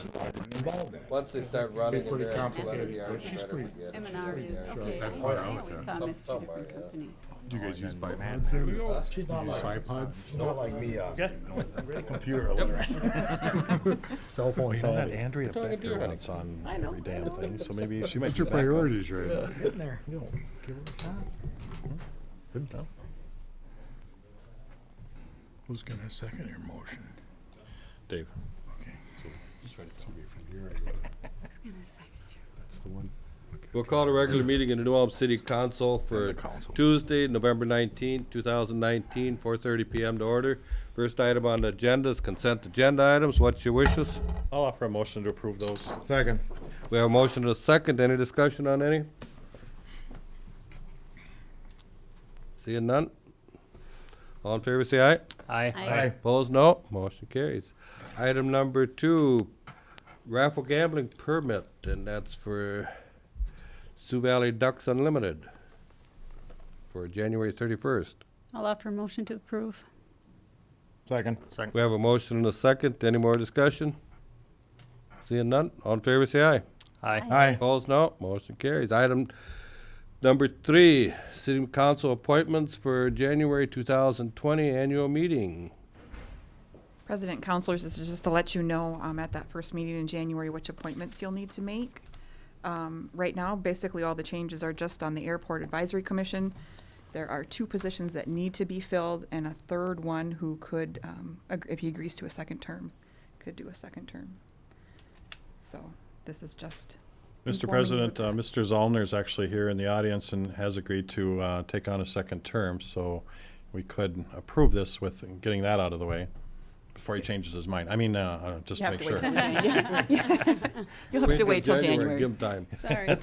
involved in it. Once they start running and they're complicated, yeah, but she's better pretty- forget it. M&R is, okay. that Oh, far yeah, out we then. thought it was two Somewhere, different yeah. companies. Do you guys use then bipods? She's not Use like, bipods? she's not like me, Computer literate. cell phone You know that savvy. Andrea Talking to Becker you, honey. runs on every damn thing, so maybe she might What's be your back on. priorities right now? Getting there, you know, give her a shot. Good enough. Who's gonna second your motion? Dave. Okay. Just ready to read from here. Who's gonna second you? That's the one. We'll call a regular meeting in the New Ulm City Council for the council. Tuesday, November 19th, 2019, 4:30 PM to order. First item on the agenda is consent agenda items. What's your wishes? I'll offer a motion to approve those. Second. We have a motion and a second. Any discussion on any? Seeing none? All in favor, say aye. Aye. Opposed, no. Motion carries. Item number 2, raffle gambling permit, and that's for Sioux Valley Ducks Unlimited for January 31st. I'll offer a motion to approve. Second. We have a motion and a second. Any more discussion? Seeing none? All in favor, say aye. Aye. Opposed, no. Motion carries. Item number 3, city council appointments for January 2020 annual meeting. President, councilors, this is just to let you know at that first meeting in January which appointments you'll need to make. Right now, basically all the changes are just on the Airport Advisory Commission. There are 2 positions that need to be filled and a third one who could, if he agrees to a second term, could do a second term. So this is just. Mr. informing you President, of that. Mr. Zollner is actually here in the audience and has agreed to take on a second term, so we could approve this with getting that out of the way before he changes his mind. I mean, just You to have make to sure. wait till January. You'll have to wait till January. Give him time. Sorry.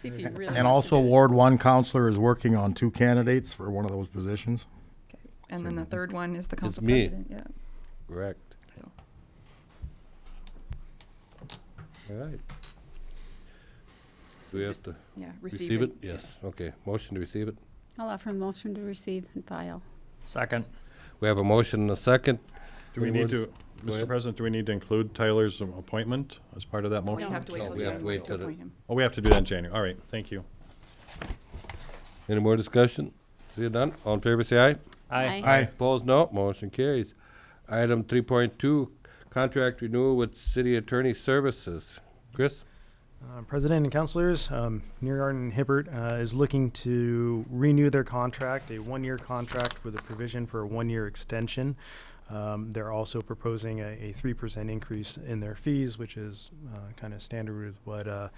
See if you really. And wants to also do it. Ward 1 counselor is working on 2 candidates for one of those positions. Okay. And then the third one is the council me. president, yeah. Correct. So. All right. Do we have to Yeah, receive it? Yes. Okay. Motion to receive it. I'll offer a motion to receive and file. Second. We have a motion and a second. Do we Any need more to, Go Mr. ahead. President, do we need to include Tyler's appointment as part of that We motion? don't have to wait No, till we have to January wait to till the- appoint him. Oh, we have to do that in January. All right, thank you. Any more discussion? See it done? All in favor, say aye. Aye. Opposed, no. Motion carries. Item 3.2, contract renewal with city attorney services. Chris? President and councilors, Neargarden and Hibbert is looking to renew their contract, a 1-year contract with a provision for a 1-year extension. They're also proposing a 3% increase in their fees, which is kind of standard with what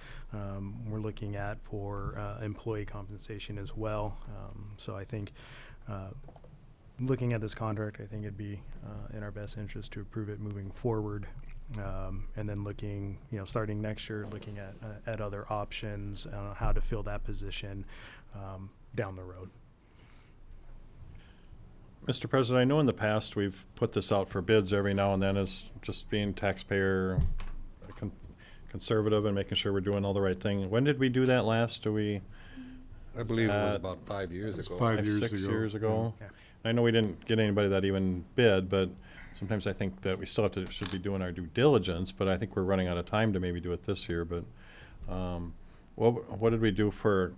we're looking at for employee compensation as well. So I think looking at this contract, I think it'd be in our best interest to approve it moving forward. And then looking, starting next year, looking at other options on how to fill that position down the road. Mr. President, I know in the past we've put this out for bids every now and then as just being taxpayer conservative and making sure we're doing all the right thing. When did we do that last? I believe it was Uh, about 5 years ago. 5 years 6 ago. years ago? Yeah. I know we didn't get anybody that even bid, but sometimes I think that we still should be doing our due diligence, but I think we're running out of time to maybe do it this year, but, what did we do for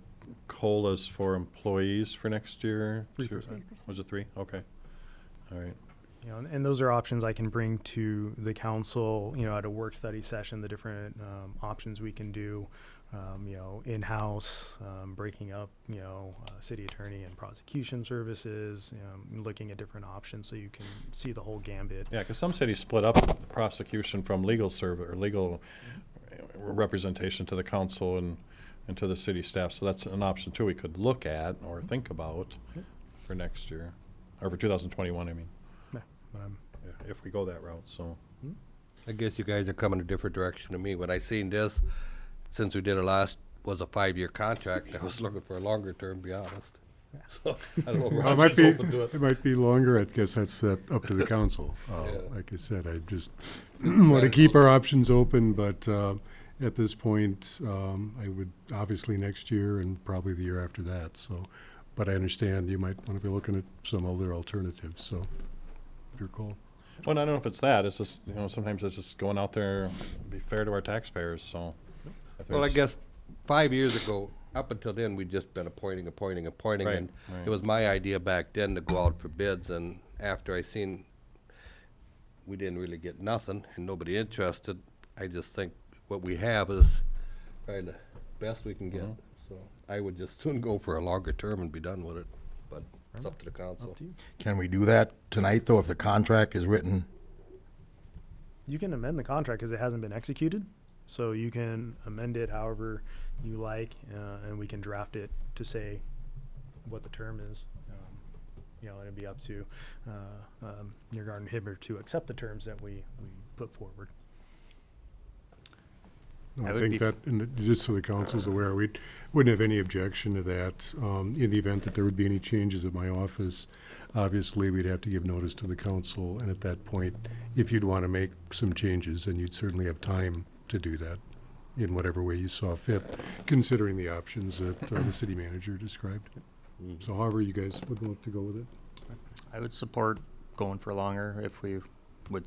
COLAs for employees for next year? 3%. Was it 3? Okay. All right. And those are options I can bring to the council, at a work study session, the different options we can do, in-house, breaking up, city attorney and prosecution services, looking at different options so you can see the whole gambit. Yeah, because some cities split up the prosecution from legal or legal representation to the council and to the city staff. So that's an option too we could look at or think about for next year, or for 2021, I mean, Yeah, if we go that route, so. I guess you guys are coming a different direction than me. When I seen this, since we did it last, was a 5-year contract, I was looking for a longer term, to be honest. So, I don't know if Well, Roger's open to it. it might be longer. I guess that's up to the council. Yeah. Like I said, I just want to keep our options open, but at this point, I would obviously next year and probably the year after that. So, but I understand you might want to be looking at some other alternatives. So, your call. Well, I don't know if it's that, it's just, sometimes it's just going out there, be fair to our taxpayers, so. if Well, I there's- guess 5 years ago, up until then, we'd just been appointing, Right, and right. it was my idea back then to go out for bids, and after I seen we didn't really get nothing and nobody interested, I just think what we have is probably the best we can get. Mhm. So I would just soon go for a longer term and be done with it, but it's up to the council. Up to you. Can we do that tonight, though, if the contract is written? You can amend the contract because it hasn't been executed. So you can amend it however you like, and we can draft it to say what the term is. It'd be up to Niergarten Hibbert to accept the terms that we put forward. No, I I would think be- that, and just so the council's aware, we wouldn't have any objection to that. In the event that there would be any changes at my office, obviously, we'd have to give notice to the council, and at that point, if you'd want to make some changes, then you'd certainly have time to do that in whatever way you saw fit, considering the options that the city manager described. So however you guys would want to go with it. I would support going for longer if we would,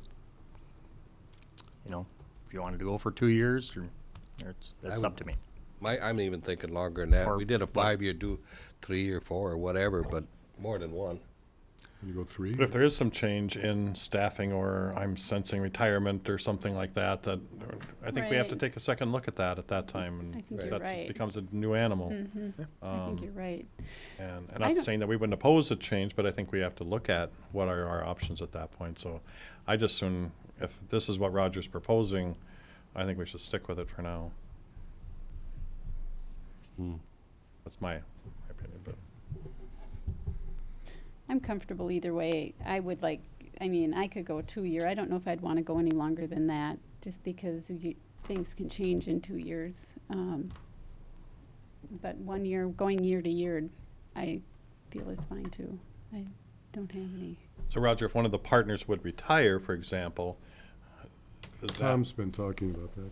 if you wanted to go for 2 years, or it's up to me. I'm even thinking longer than that. Or We did a what? 5-year, do 3 or 4 or whatever, but more than one. You go 3? But if there is some change in staffing, or I'm sensing retirement or something like that, I think we have to Right. take a second look at that time, I and think because you're that's right. becomes a new animal. I think you're right. And I not don't- saying that we wouldn't oppose a change, but I think we have to look at what are our options at that point. So I just soon, if this is what Roger's proposing, I think we should stick with it for now. That's my opinion, but. I'm comfortable either way. I could go 2 year. I don't know if I'd want to go any longer than that, just because things can change in 2 years. But 1 year, going year to year, I feel is fine too. I don't have any. So Roger, if one of the partners would retire, for example, does that- Tom's been talking about that.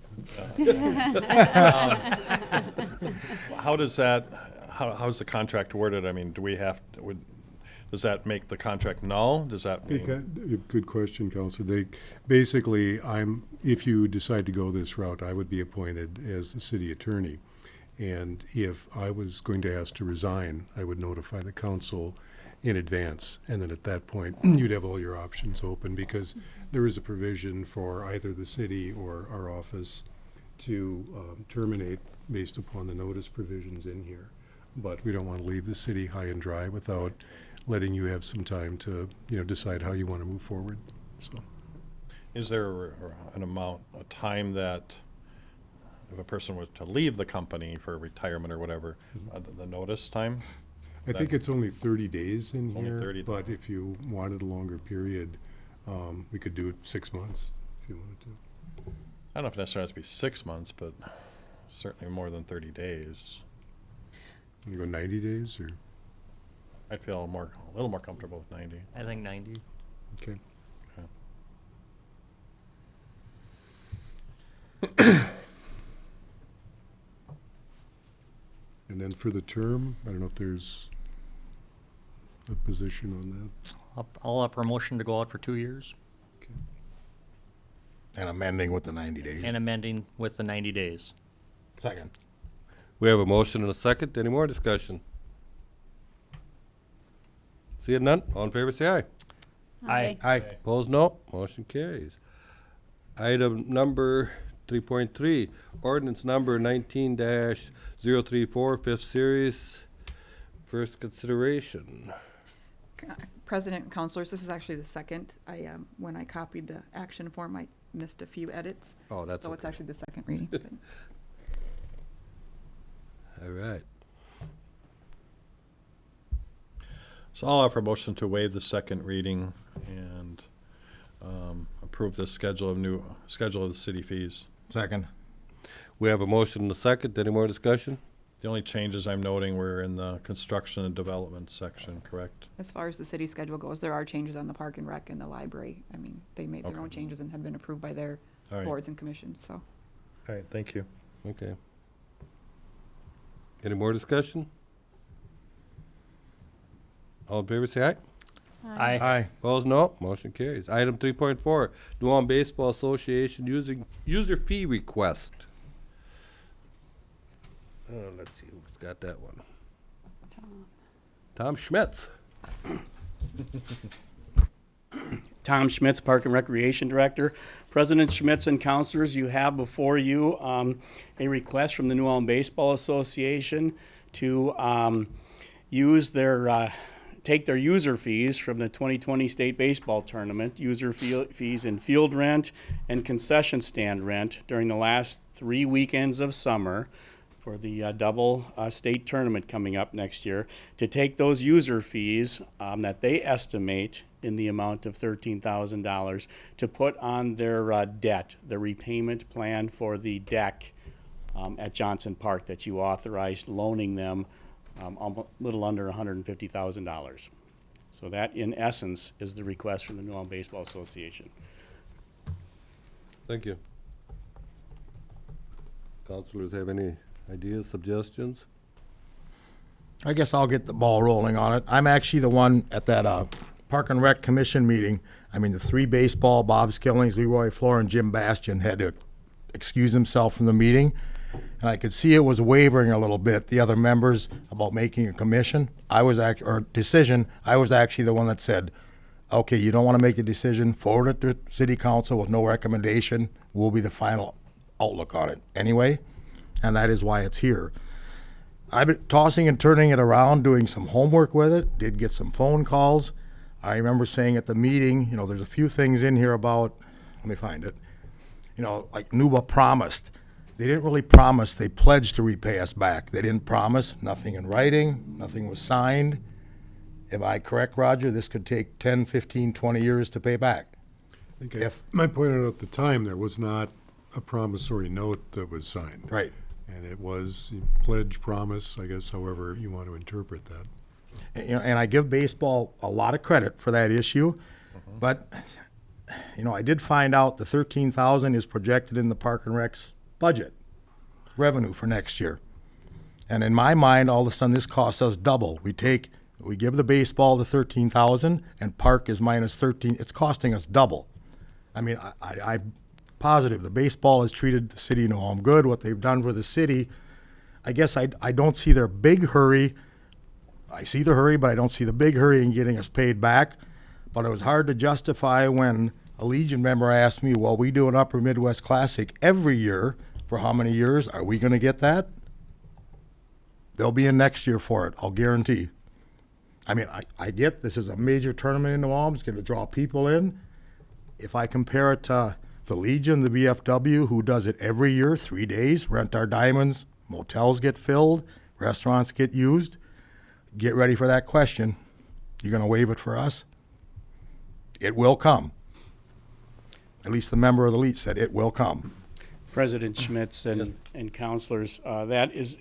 how does that, how's the contract worded? I mean, does that make the contract null? Does that mean? Good question, Counselor. Basically, if you decide to go this route, I would be appointed as the city attorney. And if I was going to ask to resign, I would notify the council in advance. And then at that point, you'd have all your options open, because there is a provision for either the city or our office to terminate based upon the notice provisions in here. But we don't want to leave the city high and dry without letting you have some time to, decide how you want to move forward. So, Is there an amount, a time that if a person was to leave the company for retirement or whatever, the notice time? I think it's only 30 days in Only here, 30 but if you wanted a longer period, we could do it 6 months if you wanted to. I don't know if it necessarily has to be 6 months, but certainly more than 30 days. You go 90 days, or, I'd feel a little more comfortable with 90. I think 90. okay. And then for the term, I don't know if there's a position on that. I'll offer a motion to go out for 2 years And amending with the 90 days? and amending with the 90 days. Second. We have a motion and a second. Any more discussion? Seeing none, all in favor say aye. Aye. Aye. Opposed, no. Motion carries. Item number 3.3, ordinance number 19-034, fifth series, first consideration. President and councilors, this is actually the second. When I copied the action form, I missed a few edits. Oh, that's So it's okay. actually the second reading. but- All right. So I'll offer a motion to waive the second reading and approve the schedule of the city fees. Second. We have a motion and a second. Any more discussion? The only changes I'm noting were in the construction and development section, correct? As far as the city schedule goes, there are changes on the park and rec and the library. I mean, they made their Okay. own changes and have been approved by their All right. boards and commissions, so. All right, thank you. Okay. Any more discussion? All in favor say aye. Aye. Aye. Opposed, no. Motion carries. Item 3.4, New Ulm Baseball Association user fee request. Let's see who's got that one. Tom Schmitz. Tom Schmitz, Park and Recreation Director. President Schmitz and councilors, you have before you a request from the New Ulm Baseball Association to take their user fees from the 2020 state baseball tournament, fees in field rent and concession stand rent during the last 3 weekends of summer for the double state tournament coming up next year, to take those user fees that they estimate in the amount of $13,000 to put on their debt, the repayment plan for the deck at Johnson Park that you authorized loaning them a little under $150,000. So that, in essence, is the request from the New Ulm Baseball Association. Thank you. Councilors have any ideas, suggestions? I guess I'll get the ball rolling on it. I'm actually the one at that Park and Rec Commission meeting. I mean, the 3 baseball, Bob Skillings, Leroy Floor, and Jim Bastian had to excuse himself from the meeting. And I could see it was wavering a little bit, the other members, about making a commission. I was actually the one that said, okay, you don't want to make a decision, forward it to city council with no recommendation. Will be the final outlook on it anyway. And that is why it's here. I've been tossing and turning it around, doing some homework with it, did get some phone calls. I remember saying at the meeting, you know, there's a few things in here about, let me find it, you know, like NUBA promised. They didn't really promise, they pledged to repay us back. They didn't promise, nothing in writing, nothing was signed. Am I correct, Roger? This could take 10, 15, 20 years to pay back. I think I pointed out at the time there was not a promissory note that was signed. Right. And it was pledge, promise, I guess, however you want to interpret that. And I give baseball a lot of credit for that issue, but, you know, I did find out the $13,000 is projected in the Park and Rec's budget revenue for next year. And in my mind, all of a sudden, this costs us double. We give the baseball the $13,000, and Park is minus 13. It's costing us double. I mean, I'm positive the baseball has treated the city of New Ulm good. What they've done for the city, I guess I don't see their big hurry. I see the hurry, but I don't see the big hurry in getting us paid back. But it was hard to justify when a Legion member asked me, well, we do an Upper Midwest Classic every year. For how many years? Are we going to get that? They'll be in next year for it, I'll guarantee. I mean, I get this is a major tournament in New Ulm. It's going to draw people in. If I compare it to the Legion, the VFW, who does it every year, 3 days, rent our diamonds, motels get filled, restaurants get used. Get ready for that question. You going to waive it for us? It will come. At least the member of the Lease said it will come. President Schmitz and councilors, that is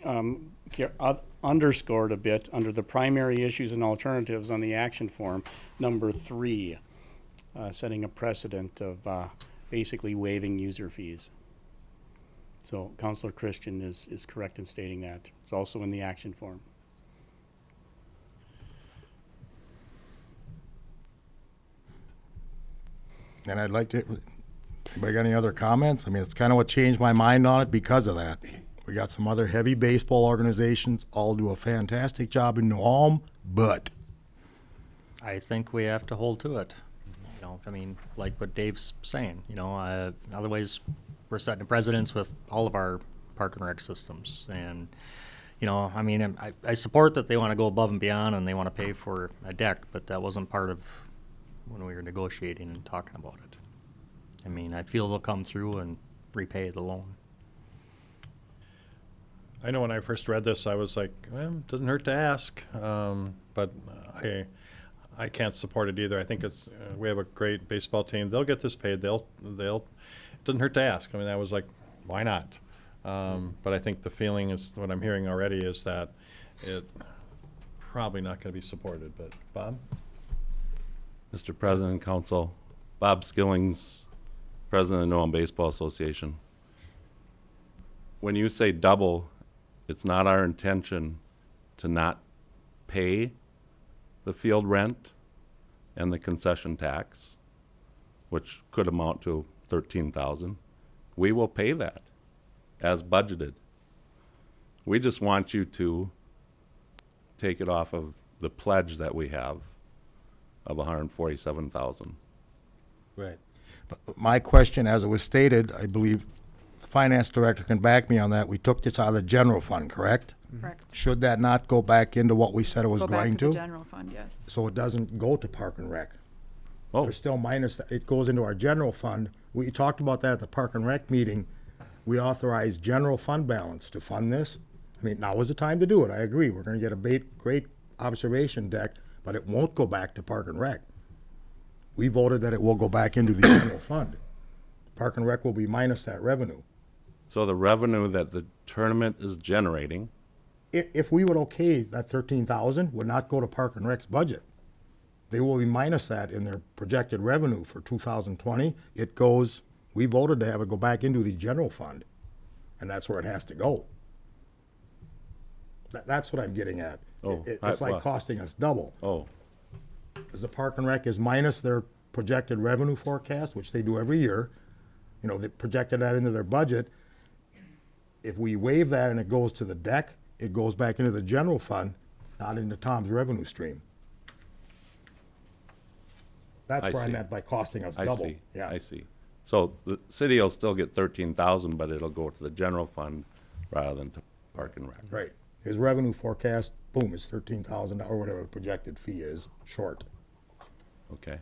underscored a bit under the primary issues and alternatives on the action form, number 3, setting a precedent of basically waiving user fees. So Councilor Christian is correct in stating that. It's also in the action form. And I'd like to, anybody got any other comments? I mean, it's kind of what changed my mind on it because of that. We got some other heavy baseball organizations, all do a fantastic job in New Ulm, but I think we have to hold to it. You know, I mean, like what Dave's saying, you know, otherwise we're setting a precedence with all of our park and rec systems. And, you know, I mean, I support that they want to go above and beyond and they want to pay for a deck, but that wasn't part of when we were negotiating and talking about it. I mean, I feel they'll come through and repay the loan. I know when I first read this, I was like, well, it doesn't hurt to ask, but I can't support it either. I think it's we have a great baseball team. They'll get this paid. They'll. It doesn't hurt to ask. I mean, I was like, why not? But I think the feeling is what I'm hearing already is that it probably not going to be supported. But Bob, Mr. President, Council, Bob Skillings, President of New Ulm Baseball Association. When you say double, it's not our intention to not pay the field rent and the concession tax, which could amount to 13,000, we will pay that as budgeted. We just want you to take it off of the pledge that we have of 147,000. Right. My question, as it was stated, I believe the finance director can back me on that, we took this out of the general fund, correct? Correct. Should that not go back into what we said it was Go back going to the to? general fund, yes. So it doesn't go to Park and Rec? Oh, We're still minus, it goes into our general fund. We talked about that at the Park and Rec meeting. We authorized general fund balance to fund this. I mean, now is the time to do it, I agree. We're gonna get a great observation deck, but it won't go back to Park and Rec. We voted that it will go back into the general fund. Park and Rec will be minus that revenue. so the revenue that the tournament is generating, If we would okay that 13,000 would not go to Park and Rec's budget. They will be minus that in their projected revenue for 2020. It goes, we voted to have it go back into the general fund, and that's where it has to go. That's what I'm getting at. Oh, It's like well. costing us double. oh, Because the Park and Rec is minus their projected revenue forecast, which they do every year. You know, they projected that into their budget. If we waive that and it goes to the deck, it goes back into the general fund, not into Tom's revenue stream. That's I where I'm see. at by costing us I double. see, Yeah. I see. So the city will still get 13,000, but it'll go to the general fund rather than to Park and Rec. Right. His revenue forecast, boom, is 13,000 or whatever the projected fee is, short. Okay.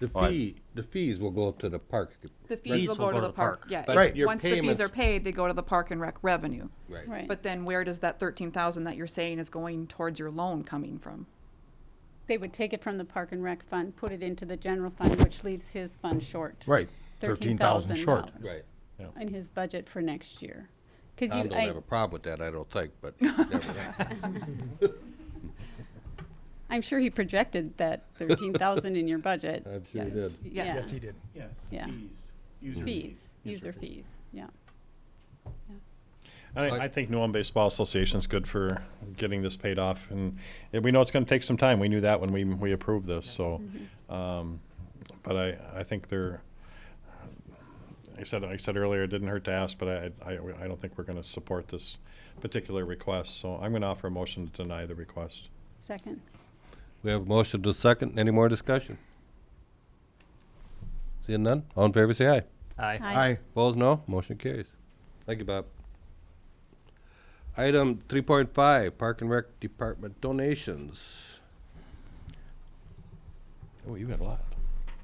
The fees will go to the parks. The fees will go to the park, yeah. But Right. your Once the fees payments- are paid, they go to the Park and Rec revenue. Right. But then where does that 13,000 that you're saying is going towards your loan coming from? They would take it from the Park and Rec fund, put it into the general fund, which leaves his fund short. Right. 13,000 short. Right. In his budget for next year. 'Cause Tom you, don't have a problem with that, I don't think, but never. I'm sure he projected that 13,000 in your budget. I'm sure he Yes. did. Yeah. Yes. he did. Yes, Yeah. fees, User fees, yeah. I think New Ulm Baseball Association's good for getting this paid off, and we know it's gonna take some time. We knew that when we approved this, so. But I think they're, I said earlier, it didn't hurt to ask, but I don't think we're gonna support this particular request, so I'm gonna offer a motion to deny the request. Second. We have a motion to second. Any more discussion? Seeing none? All in favor, say aye. Aye. Aye. Opposed, no. Motion carries. Thank you, Bob. Item 3.5, Park and Rec Department donations. Oh, you got a lot.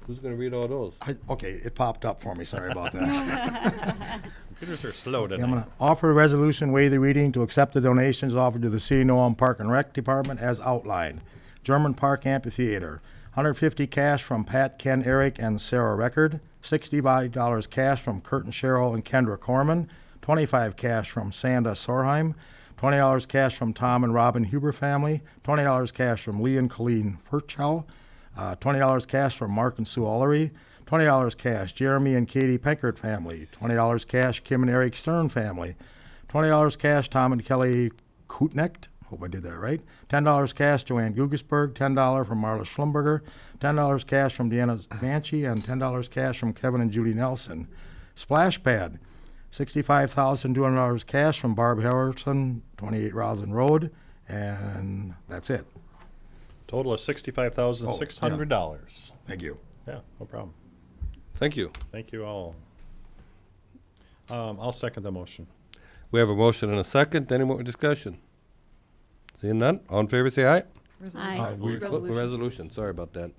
Who's gonna read all those? Okay, it popped up for me, sorry about that. Computers are slow I'm tonight. gonna offer a resolution, waive the reading to accept the donations offered to the City of New Ulm Park and Rec Department as outlined. German Park Amphitheater, 150 cash from Pat, Ken, Eric, and Sarah Record, $65 cash from Kurt and Cheryl and Kendra Corman, 25 cash from Sanda Sorheim, $20 cash from Tom and Robin Huber family, $20 cash from Lee and Colleen Furchow, $20 cash from Mark and Sue Allery, $20 cash Jeremy and Katie Peckert family, $20 cash Kim and Eric Stern family, $20 cash Tom and Kelly Kutnecht, hope I did that right, $10 cash Joanne Gugesberg, $10 from Marla Schlumberger, $10 cash from Deanna Banshee, and $10 cash from Kevin and Judy Nelson. Splash Pad, $65,200 cash from Barb Harrison, 28 Roslyn Road, and that's it. Total of $65,600. Thank you. Yeah, no problem. Thank you. Thank you all. I'll second the motion. We have a motion and a second. Any more discussion? Seeing none? All in favor, say aye. Aye. Resolution, sorry about that.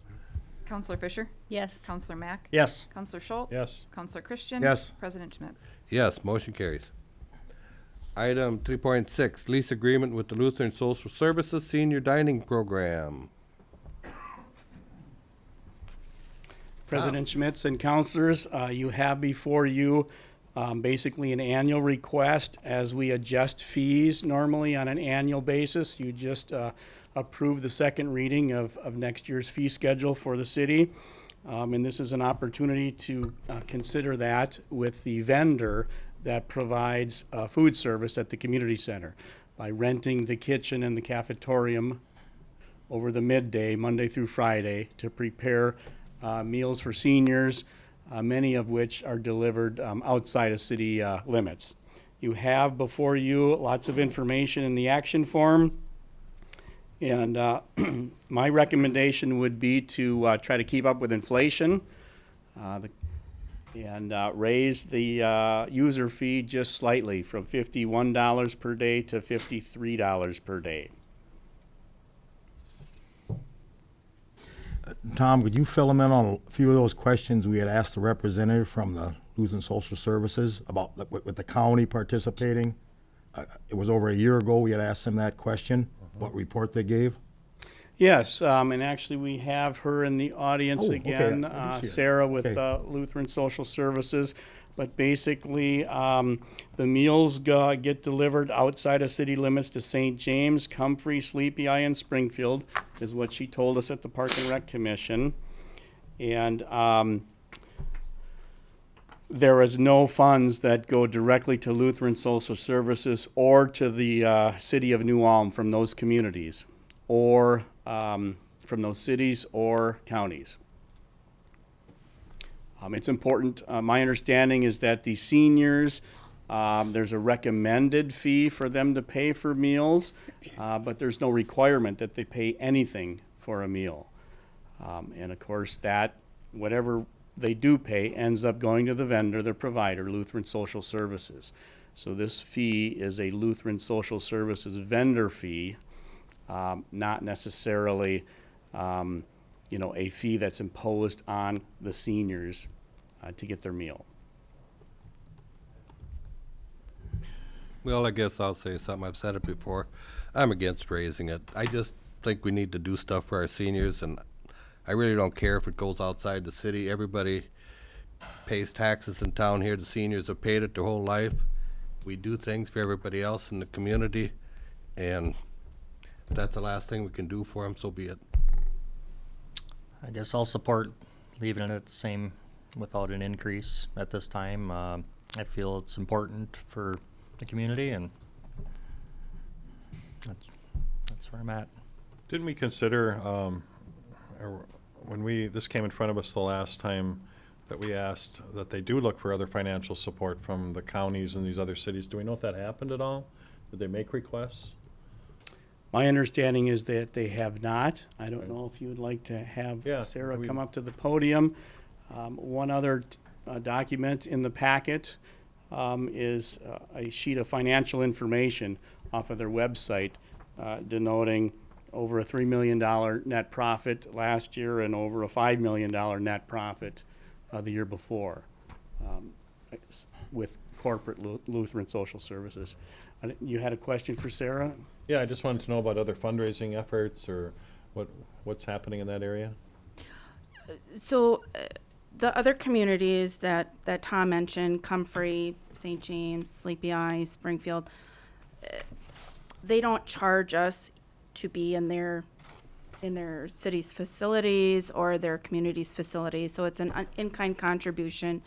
Counselor Fisher? Yes. Counselor Mack? Yes. Counselor Schultz? Yes. Counselor Christian? Yes. President Schmitz? Yes, motion carries. Item 3.6, lease agreement with the Lutheran Social Services Senior Dining Program. President Schmitz and councilors, you have before you basically an annual request as we adjust fees normally on an annual basis. You just approve the second reading of next year's fee schedule for the city. And this is an opportunity to consider that with the vendor that provides food service at the community center by renting the kitchen and the cafetorium over the midday, Monday through Friday, to prepare meals for seniors, many of which are delivered outside of city limits. You have before you lots of information in the action form. And my recommendation would be to try to keep up with inflation and raise the user fee just slightly from $51 per day to $53 per day. Tom, could you fill them in on a few of those questions we had asked the representative from the Lutheran Social Services about with the county participating? It was over a year ago we had asked them that question, what report they gave. Yes, and actually we have her in the audience Oh, okay. again, I do see her. Sarah with Okay. Lutheran Social Services. But basically, the meals get delivered outside of city limits to St. James, Comfrey, Sleepy Eye, and Springfield, is what she told us at the Park and Rec Commission. And there is no funds that go directly to Lutheran Social Services or to the city of New Ulm from those communities, or from those cities or counties. It's important. My understanding is that the seniors, there's a recommended fee for them to pay for meals, but there's no requirement that they pay anything for a meal. And of course, that whatever they do pay ends up going to the vendor, the provider, Lutheran Social Services. So this fee is a Lutheran Social Services vendor fee, not necessarily a fee that's imposed on the seniors to get their meal. Well, I guess I'll say something. I've said it before. I'm against raising it. I just think we need to do stuff for our seniors, and I really don't care if it goes outside the city. Everybody pays taxes in town here. The seniors have paid it their whole life. We do things for everybody else in the community, and if that's the last thing we can do for them, so be it. I guess I'll support leaving it at the same without an increase at this time. I feel it's important for the community, and that's where I'm at. Didn't we consider, when this came in front of us the last time, that we asked that they do look for other financial support from the counties and these other cities? Do we know if that happened at all? Did they make requests? My understanding is that they have not. I don't know if you would like to have Sarah come up to the podium. One other document in the packet is a sheet of financial information off of their website denoting over a $3 million net profit last year and over a $5 million net profit the year before with corporate Lutheran Social Services. You had a question for Sarah? Yeah, I just wanted to know about other fundraising efforts or what's happening in that area. So the other communities that Tom mentioned, Comfrey, St. James, Sleepy Eye, Springfield, they don't charge us to be in their city's facilities or their community's facilities. So it's an in-kind contribution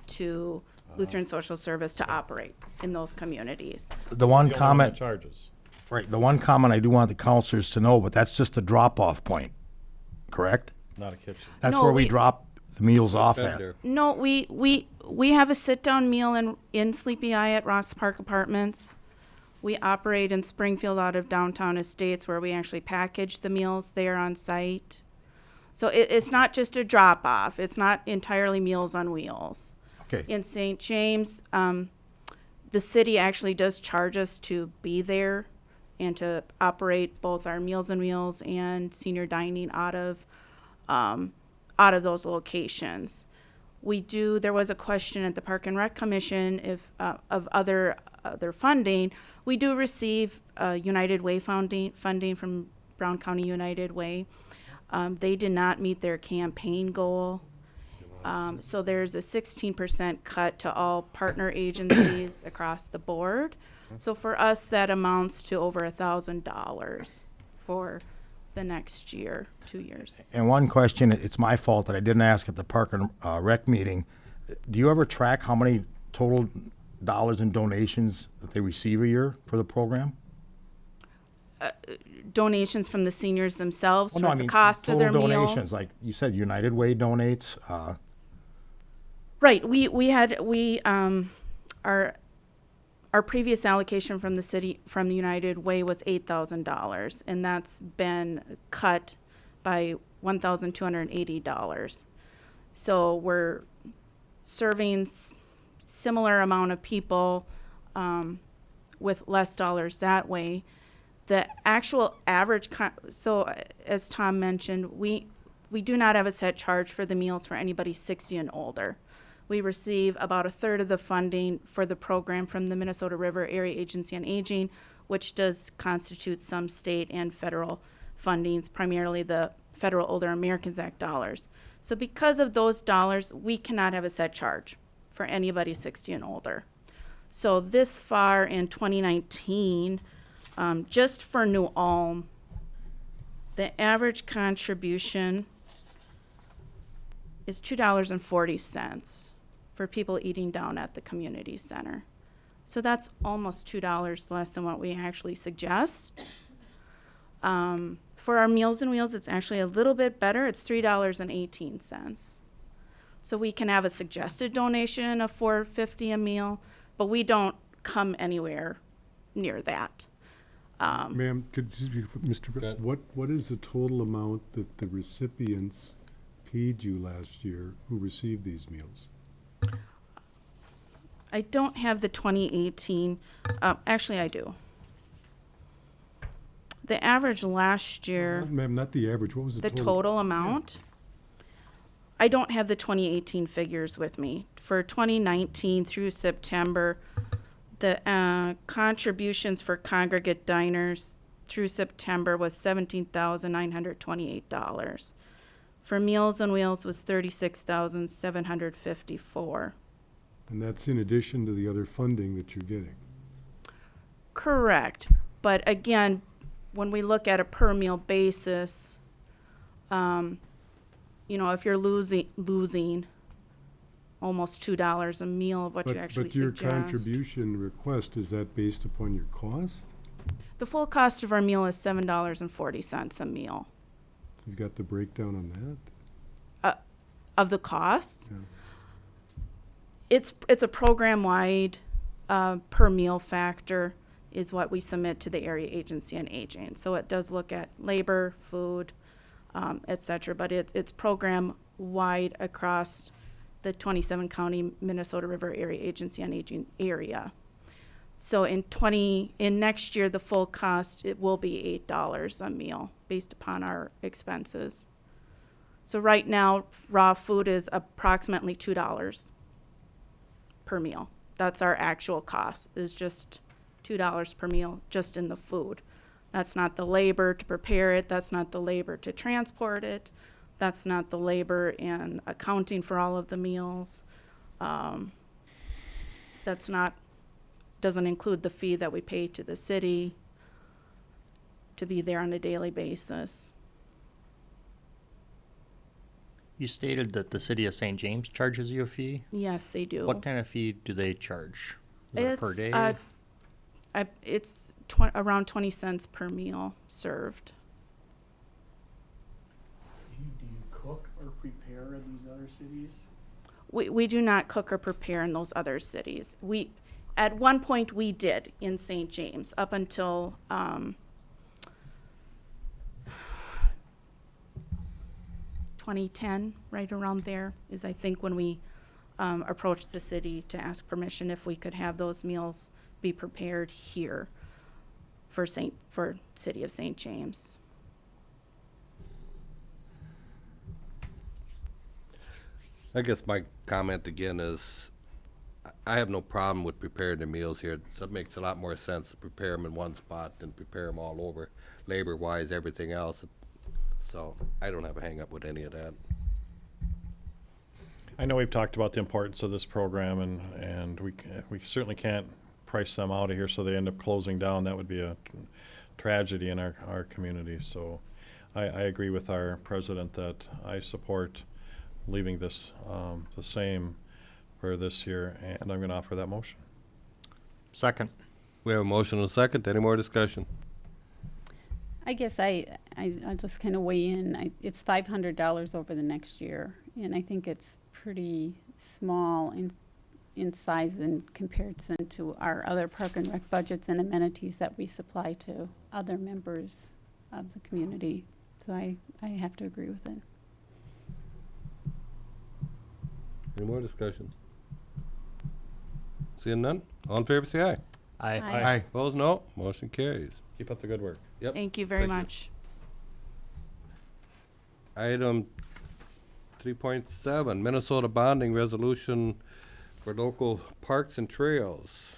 to Lutheran Social Service to operate in those communities. The one The only comment, that charges. right, the one comment I do want the counselors to know, but that's just a drop-off point, correct? Not a kitchen. That's No, where we we- drop the meals off at. Vendor. No, we have a sit-down meal in Sleepy Eye at Ross Park Apartments. We operate in Springfield out of Downtown Estates where we actually package the meals there on site. So it's not just a drop-off. It's not entirely Meals on Wheels. Okay, In St. James, the city actually does charge us to be there and to operate both our Meals on Wheels and senior dining out of those locations. There was a question at the Park and Rec Commission of other funding. We do receive United Way funding from Brown County United Way. They did not meet their campaign goal. So there's a 16% cut to all partner agencies across the board. So for us, that amounts to over $1,000 for the next year, 2 years. and one question, it's my fault that I didn't ask at the Park and Rec meeting. Do you ever track how many total dollars in donations that they receive a year for the program? donations from the seniors themselves Well, no, I towards mean, the cost of their total meals. donations, like you said, United Way donates, Right. Our previous allocation from the city, from the United Way, was $8,000, and that's been cut by $1,280. So we're serving similar amount of people with less dollars that way. The actual average, so as Tom mentioned, we do not have a set charge for the meals for anybody 60 and older. We receive about a third of the funding for the program from the Minnesota River Area Agency on Aging, which does constitute some state and federal fundings, primarily the Federal Older Americans Act dollars. So because of those dollars, we cannot have a set charge for anybody 60 and older. So this far in 2019, just for New Ulm, the average contribution is $2.40 for people eating down at the community center. So that's almost $2 less than what we actually suggest. For our Meals and Wheels, it's actually a little bit better. It's $3.18. So we can have a suggested donation of $4.50 a meal, but we don't come anywhere near that. Ma'am, could you speak for Mr. Go ahead. What is the total amount that the recipients paid you last year who received these meals? I don't have the 2018. Actually, I do. The average last year, Ma'am, not the average, what was the the total? total amount, I don't have the 2018 figures with me. For 2019 through September, the contributions for congregate diners through September was $17,928. For Meals on Wheels was $36,754. And that's in addition to the other funding that you're getting. Correct. But again, when we look at a per meal basis, if you're losing almost $2 a meal of what you actually But your suggest. contribution request, is that based upon your cost? The full cost of our meal is $7.40 a meal. You've got the breakdown on that? Of the costs, Yeah. it's a program-wide per meal factor is what we submit to the Area Agency on Aging. So it does look at labor, food, et cetera, but it's program-wide across the 27 county Minnesota River Area Agency on Aging area. So in next year, the full cost, it will be $8 a meal based upon our expenses. So right now, raw food is approximately $2 per meal. That's our actual cost, is just $2 per meal just in the food. That's not the labor to prepare it. That's not the labor to transport it. That's not the labor in accounting for all of the meals. Doesn't include the fee that we pay to the city to be there on a daily basis. You stated that the city of St. James charges you a fee. Yes, they do. What kind of fee do they charge? Is it per day? It's around 20 cents per meal served. Do you cook or prepare in these other cities? We do not cook or prepare in those other cities. At one point we did in St. James up until 2010, right around there is I think when we approached the city to ask permission if we could have those meals be prepared here for City of St. James. I guess my comment again is, I have no problem with preparing the meals here. So it makes a lot more sense to prepare them in one spot than prepare them all over, labor-wise, everything else. So I don't have a hang-up with any of that. I know we've talked about the importance of this program, and we certainly can't price them out of here so they end up closing down. That would be a tragedy in our community. So I agree with our president that I support leaving this the same for this year, and I'm going to offer that motion. Second. We have a motion and a second. Any more discussion? I guess I'll just kind of weigh in. It's $500 over the next year, and I think it's pretty small in size in comparison to our other park and rec budgets and amenities that we supply to other members of the community. So I have to agree with it. Any more discussion? Seeing none? All in favor, say aye. I Aye. Opposed, no. Motion carries. Keep up the good work. Yep. Thank you very Thank you. much. Item 3.7, Minnesota bonding resolution for local parks and trails.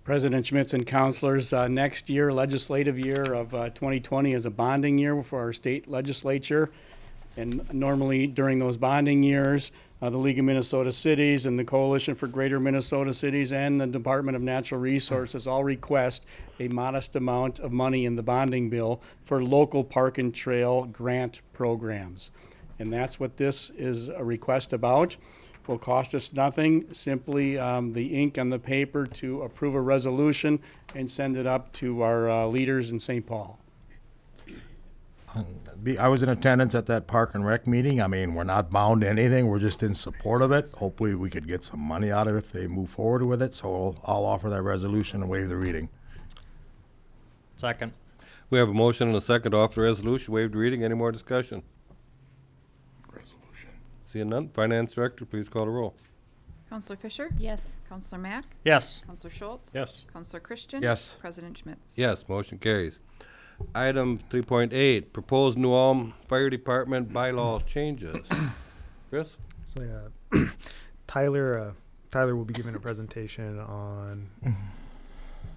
President Schmitz and councilors, next year, legislative year of 2020 is a bonding year for our state legislature. And normally during those bonding years, the League of Minnesota Cities and the Coalition for Greater Minnesota Cities and the Department of Natural Resources all request a modest amount of money in the bonding bill for local park and trail grant programs. And that's what this is a request about. Will cost us nothing, simply the ink on the paper to approve a resolution and send it up to our leaders in St. Paul. I was in attendance at that Park and Rec meeting. I mean, we're not bound to anything. We're just in support of it. Hopefully, we could get some money out of it if they move forward with it. So I'll offer that resolution and waive the reading. Second. We have a motion and a second to offer the resolution, waived reading. Any more discussion? Resolution. Seeing none, Finance Director, please call the roll. Counselor Fisher? Yes. Counselor Mack? Yes. Counselor Schultz? Yes. Counselor Christian? Yes. President Schmitz? Yes, motion carries. Item 3.8, proposed New Ulm Fire Department bylaw changes. Chris? So Tyler will be giving a presentation on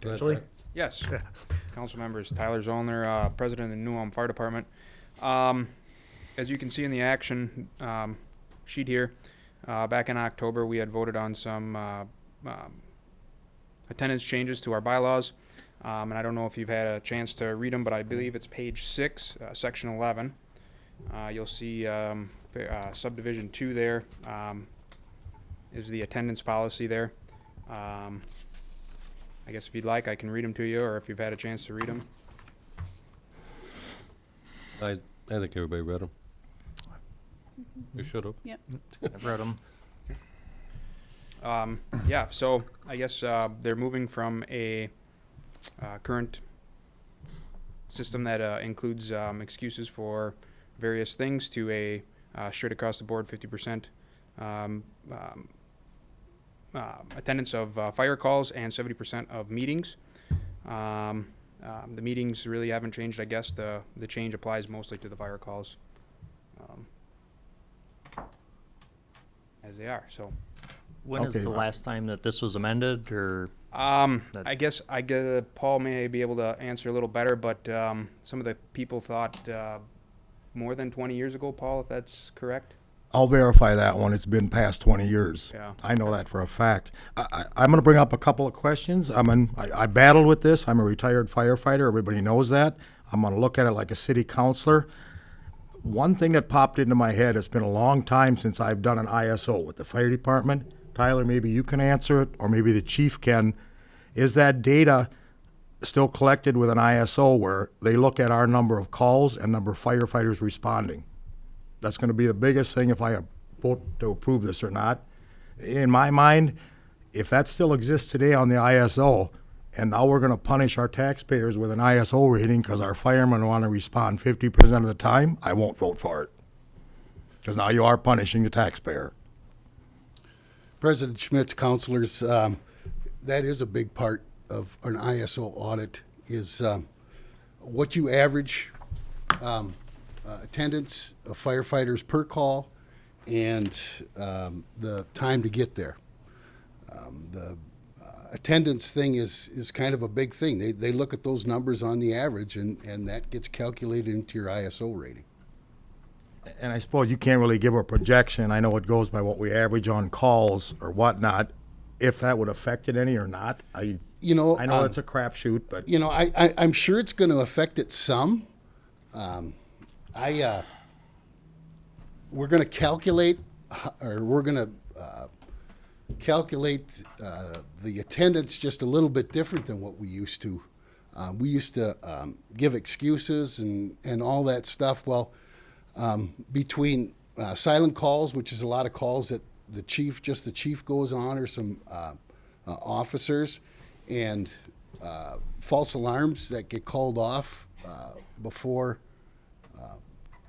potentially. Yes. Council members, Tyler Zollner, President of the New Ulm Fire Department. As you can see in the action sheet here, back in October, we had voted on some attendance changes to our bylaws. And I don't know if you've had a chance to read them, but I believe it's page 6, section 11. You'll see subdivision 2 there is the attendance policy there. I guess if you'd like, I can read them to you, or if you've had a chance to read them. I think everybody read them. You should have. Yep. I've read them. Yeah, so I guess they're moving from a current system that includes excuses for various things to a straight across the board 50% attendance of fire calls and 70% of meetings. The meetings really haven't changed. I guess the change applies mostly to the fire calls as they are. So. When is Okay. the last time that this was amended, or? I guess Paul may be able to answer a little better, but some of the people thought more than 20 years ago, Paul, if that's correct. I'll verify that one. It's been past 20 years. Yeah. I know that for a fact. I'm going to bring up a couple of questions. I battled with this. I'm a retired firefighter. Everybody knows that. I'm going to look at it like a city councilor. One thing that popped into my head, it's been a long time since I've done an ISO with the fire department. Tyler, maybe you can answer it, or maybe the chief can. Is that data still collected with an ISO where they look at our number of calls and number of firefighters responding? That's going to be the biggest thing if I vote to approve this or not. In my mind, if that still exists today on the ISO, and now we're going to punish our taxpayers with an ISO rating because our firemen want to respond 50% of the time, I won't vote for it. Because now you are punishing the taxpayer. President Schmitz, councilors, that is a big part of an ISO audit is what you average attendance of firefighters per call and the time to get there. The attendance thing is kind of a big thing. They look at those numbers on the average, and that gets calculated into your ISO rating. And I suppose you can't really give a projection. I know it goes by what we average on calls or whatnot, if that would affect it any or not. I know it's a crapshoot, but I'm sure it's going to affect it some. We're going to calculate, the attendance just a little bit different than what we used to. We used to give excuses and all that stuff. Well, between silent calls, which is a lot of calls that the chief goes on, or some officers, and false alarms that get called off before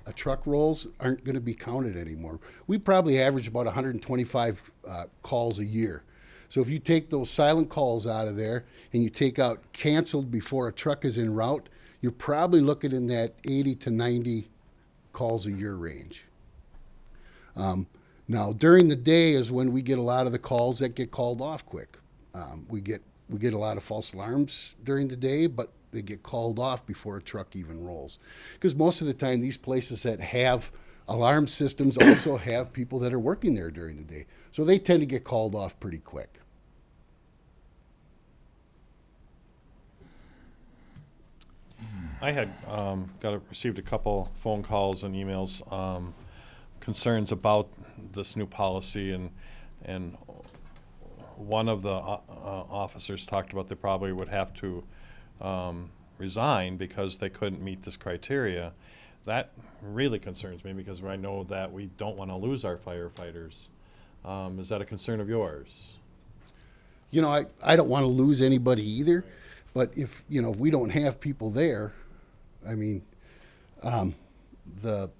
a truck rolls aren't going to be counted anymore. We probably average about 125 calls a year. So if you take those silent calls out of there and you take out canceled before a truck is en route, you're probably looking in that 80 to 90 calls a year range. Now, during the day is when we get a lot of the calls that get called off quick. We get a lot of false alarms during the day, but they get called off before a truck even rolls. Because most of the time, these places that have alarm systems also have people that are working there during the day. So they tend to get called off pretty quick. I had received a couple phone calls and emails, concerns about this new policy, and one of the officers talked about they probably would have to resign because they couldn't meet this criteria. That really concerns me because I know that we don't want to lose our firefighters. Is that a concern of yours? You know, I don't want to lose anybody either, but if we don't have people there, I mean, the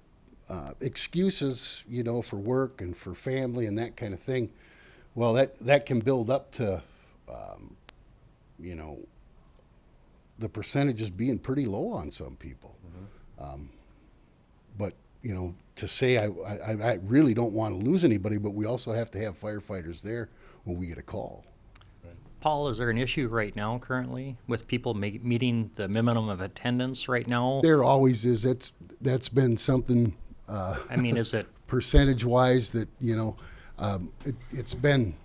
excuses, for work and for family and that kind of thing, well, that can build up to, the percentages being pretty low on some people. But, to say I really don't want to lose anybody, but we also have to have firefighters there when we get a call. Paul, is there an issue right now currently with people meeting the minimum of attendance right now? There always is. That's been something. I mean, is it percentage-wise that it's been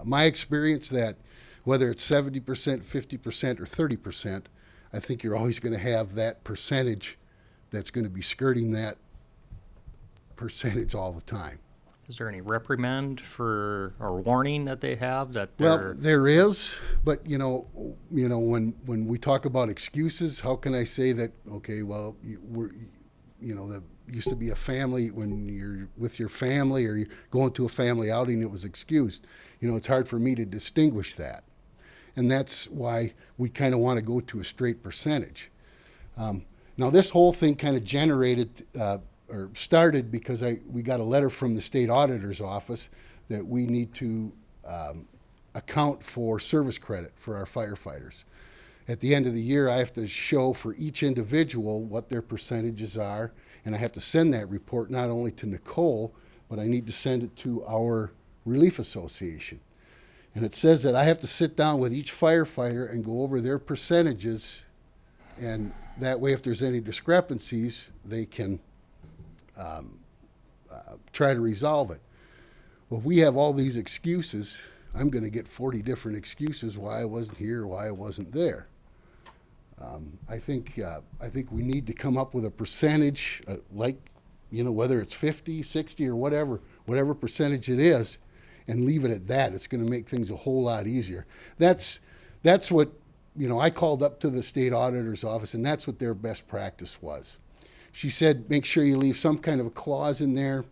my experience that whether it's 70%, 50%, or 30%, I think you're always going to have that percentage that's going to be skirting that percentage all the time. Is there any reprimand or warning that they have that Well, there is, but when we talk about excuses, how can I say that? Okay, well, that used to be a family when you're with your family or you're going to a family outing, it was excused. It's hard for me to distinguish that, and that's why we kind of want to go to a straight percentage. Now, this whole thing kind of generated. Or started because we got a letter from the state auditor's office that we need to account for service credit for our firefighters. At the end of the year, I have to show for each individual what their percentages are, and I have to send that report not only to Nicole, but I need to send it to our Relief Association. And it says that I have to sit down with each firefighter and go over their percentages, and that way if there's any discrepancies, they can try to resolve it. Well, if we have all these excuses, I'm going to get 40 different excuses why I wasn't here, why I wasn't there. I think we need to come up with a percentage, whether it's 50, 60, or whatever percentage it is, and leave it at that. It's going to make things a whole lot easier. That's what I called up to the state auditor's office, and that's what their best practice was. She said, make sure you leave some kind of a clause in there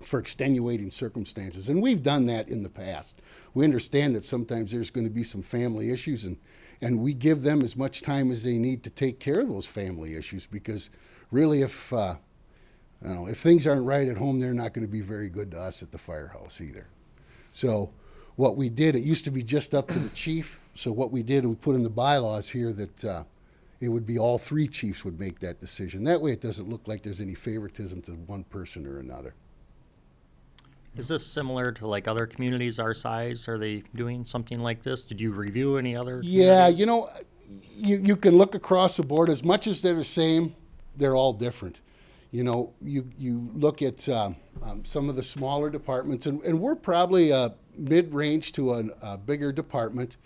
for extenuating circumstances. And we've done that in the past. We understand that sometimes there's going to be some family issues, and we give them as much time as they need to take care of those family issues, because really if things aren't right at home, they're not going to be very good to us at the firehouse either. So what we did, it used to be just up to the chief. So what we did, we put in the bylaws here that it would be all three chiefs would make that decision. That way it doesn't look like there's any favoritism to one person or another. Is this similar to like other communities our size? Are they doing something like this? Did you review any other Yeah, communities? you can look across the board. As much as they're the same, they're all different. You look at some of the smaller departments, and we're probably mid-range to a bigger department.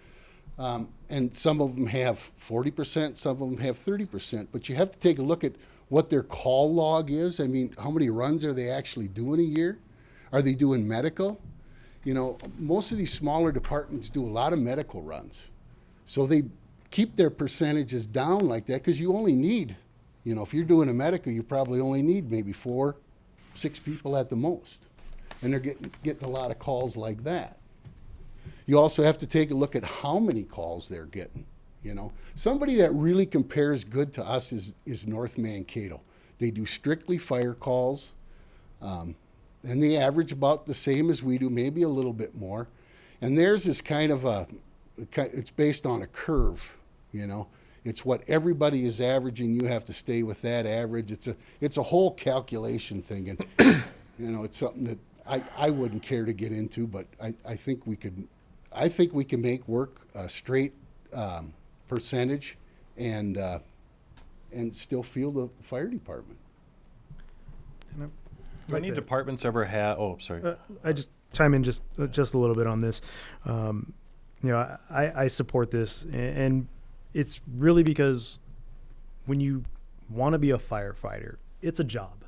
And some of them have 40%, some of them have 30%. But you have to take a look at what their call log is. I mean, how many runs are they actually doing a year? Are they doing medical? Most of these smaller departments do a lot of medical runs. So they keep their percentages down like that, because you only need, you know, if you're doing a medical, you probably only need maybe 4, 6 people at the most. And they're getting a lot of calls like that. You also have to take a look at how many calls they're getting, you know. Somebody that really compares good to us is North Mankato. They do strictly fire calls, and they average about the same as we do, maybe a little bit more. And theirs is kind of it's based on a curve, you know. It's what everybody is averaging. You have to stay with that average. It's a whole calculation thing, and you know, it's something that I wouldn't care to get into, but I think we could. I think we can make work a straight percentage and still feel the fire department. Do any departments ever have? Oh, sorry. I just chime in just a little bit on this. You know, I support this, and it's really because when you want to be a firefighter, it's a job.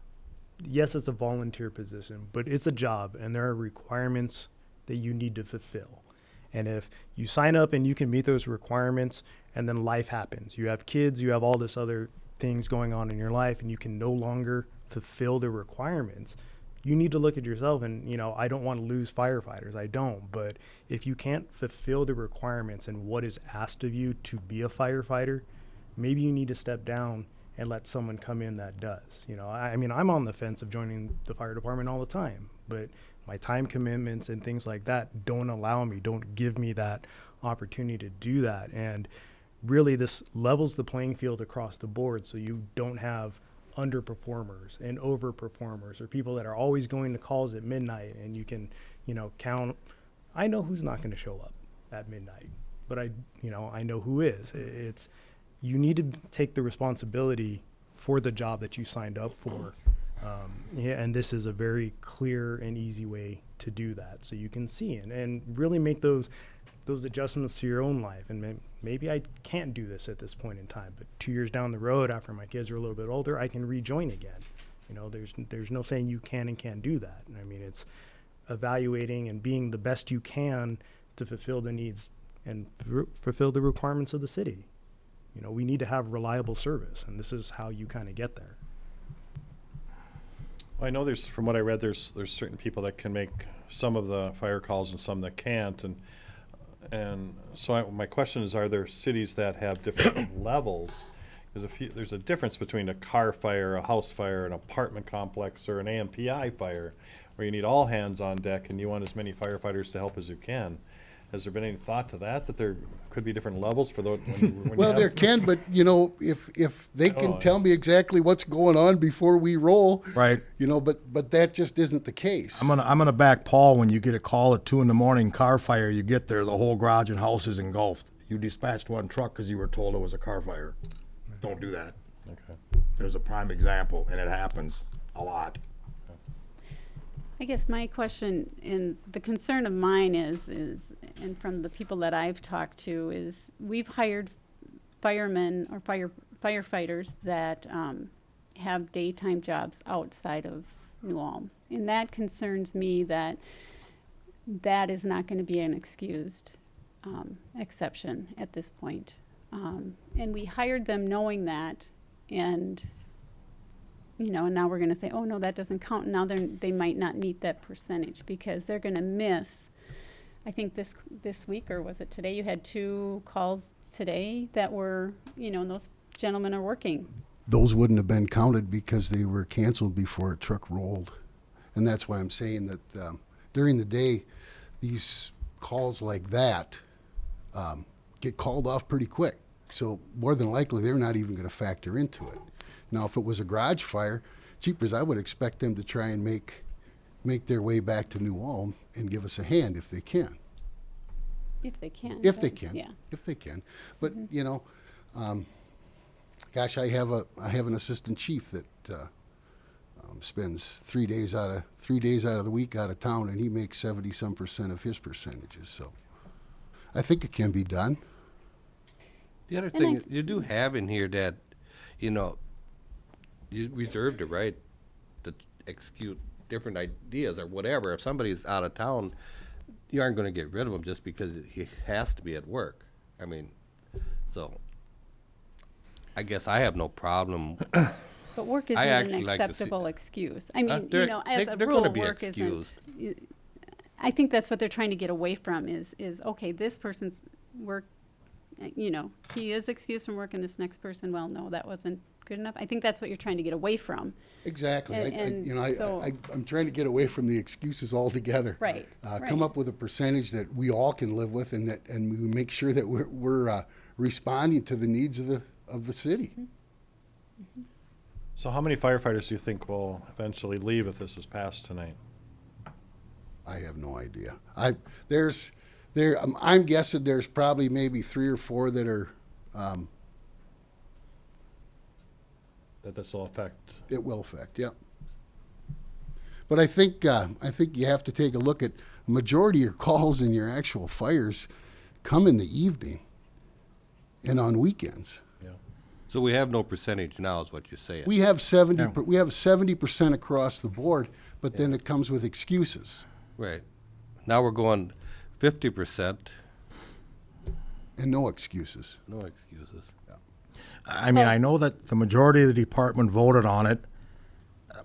Yes, it's a volunteer position, but it's a job, and there are requirements that you need to fulfill. And if you sign up and you can meet those requirements, and then life happens, you have kids, you have all this other things going on in your life, and you can no longer fulfill the requirements, you need to look at yourself. And, you know, I don't want to lose firefighters, I don't, but if you can't fulfill the requirements and what is asked of you to be a firefighter, maybe you need to step down and let someone come in that does. You know, I mean, I'm on the fence of joining the fire department all the time, but my time commitments and things like that don't allow me, don't give me that opportunity to do that. And really, this levels the playing field across the board, so you don't have underperformers and overperformers, or people that are always going to calls at midnight, and you can, you know, count. I know who's not going to show up at midnight, but I know who is. It's, you need to take the responsibility for the job that you signed up for. And this is a very clear and easy way to do that, so you can see and really make those adjustments to your own life. And maybe I can't do this at this point in time, but 2 years down the road, after my kids are a little bit older, I can rejoin again. You know, there's no saying you can and can't do that. I mean, it's evaluating and being the best you can to fulfill the needs and fulfill the requirements of the city. You know, we need to have reliable service, and this is how you kind of get there. Well, I know from what I read, there's certain people that can make some of the fire calls and some that can't, and so my question is, are there cities that have different levels? There's a difference between a car fire, a house fire, an apartment complex, or an AMPI fire, where you need all hands on deck and you want as many firefighters to help as you can. Has there been any thought to that there could be different levels for those? Well, there can, but you know, if they can tell me exactly what's going on before we roll, Right. you know, but that just isn't the case. I'm gonna back Paul. When you get a call at 2 a.m, car fire, you get there, the whole garage and house is engulfed. You dispatched one truck because you were told it was a car fire. Don't do that. Okay. There's a prime example, and it happens a lot. I guess my question and the concern of mine is, and from the people that I've talked to, is we've hired firemen or firefighters that have daytime jobs outside of New Ulm. And that concerns me that is not going to be an excused exception at this point. And we hired them knowing that, and you know, and now we're going to say, oh no, that doesn't count. Now they might not meet that percentage because they're going to miss. I think this week, or was it today, you had 2 calls today that were, you know, and those gentlemen are working. Those wouldn't have been counted because they were canceled before a truck rolled. And that's why I'm saying that during the day, these calls like that get called off pretty quick. So more than likely, they're not even going to factor into it. Now, if it was a garage fire, jeepers, I would expect them to try and make their way back to New Ulm and give us a hand if they can. If they can. If they can. Yeah. If they can. But, you know, gosh, I have an assistant chief that spends 3 days out of the week out of town, and he makes 70-some% of his percentages. So I think it can be done. The other thing you do have in here that, you know, you reserve the right to execute different ideas or whatever. If somebody's out of town, you aren't going to get rid of him just because he has to be at work. I mean, So, I guess I have no problem. But work isn't I an actually like to see- acceptable excuse. I mean, they're- you know, as they- a they're rule, gonna be work excused. isn't. I think that's what they're trying to get away from is okay, this person's work, you know, he is excused from work and this next person, well, no, that wasn't good enough. I think that's what you're trying to get away from. Exactly. And You know, so- I'm trying to get away from the excuses altogether. Right, Come right. up with a percentage that we all can live with, and we make sure that we're responding to the needs of the city. So how many firefighters do you think will eventually leave if this is passed tonight? I have no idea. I'm guessing there's probably maybe 3 or 4 that are. That this will affect? It will affect, yep. But I think you have to take a look at majority of your calls and your actual fires come in the evening and on weekends. Yeah. So we have no percentage now, is what you're saying. We have 70% across the board, but then it comes with excuses. Right. Now we're going 50%. And no excuses. No excuses. I mean, I know that the majority of the department voted on it.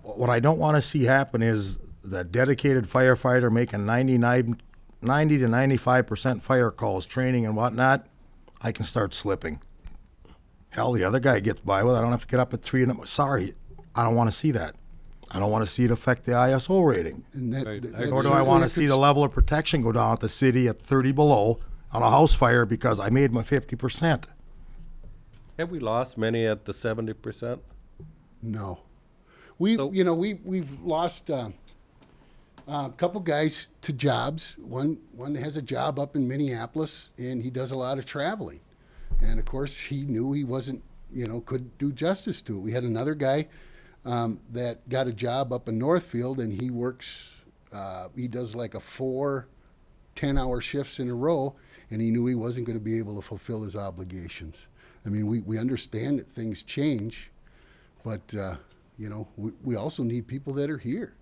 What I don't want to see happen is the dedicated firefighter making 90 to 95% fire calls, training and whatnot. I can start slipping. Hell, the other guy gets by with it. I don't have to get up at 3 in the morning. Sorry, I don't want to see that. I don't want to see it affect the ISO rating. And that, Right. that Nor do I want to certainly see the level of protection go down at the city at 30 below on a house fire because I made my 50%. Have we lost many at the 70%? No. So- We've lost a couple guys to jobs. One has a job up in Minneapolis, and he does a lot of traveling. And of course, he knew he wasn't, couldn't do justice to it. We had another guy that got a job up in Northfield, and he works. He does like 4 10-hour shifts in a row, and he knew he wasn't going to be able to fulfill his obligations. I mean, we understand that things change, but we also need people that are here.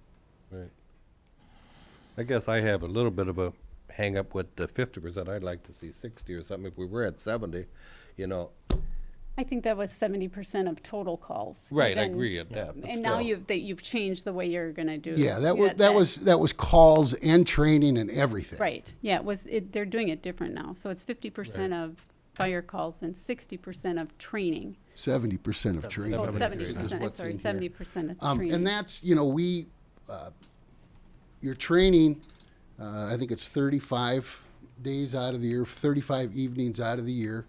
Right. I guess I have a little bit of a hang up with the 50%. I'd like to see 60 or something. If we were at 70, I think that was 70% of total calls. Right, I even- agree at that. But And now still. you've changed the way you're going to do. Yeah, that was calls and training and everything. Right. Yeah, they're doing it different now. So it's 50% of fire calls and 60% of training. 70% of training. Oh, Seventy 70%, I'm what's sorry, in here. 70% of training. And that's, your training, I think it's 35 days out of the year, 35 evenings out of the year.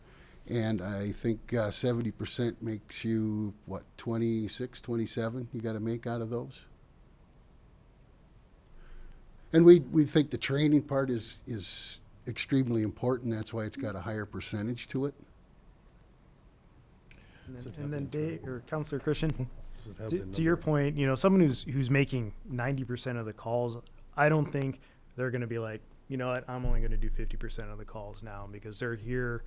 And I think 70% makes you, 26, 27 you got to make out of those? And we think the training part is extremely important. That's why it's got a higher percentage to it. And then Dave, or Councilor Christian, to your point, someone who's making 90% of the calls, I don't think they're going to be like, you know what, I'm only going to do 50% of the calls now because they're here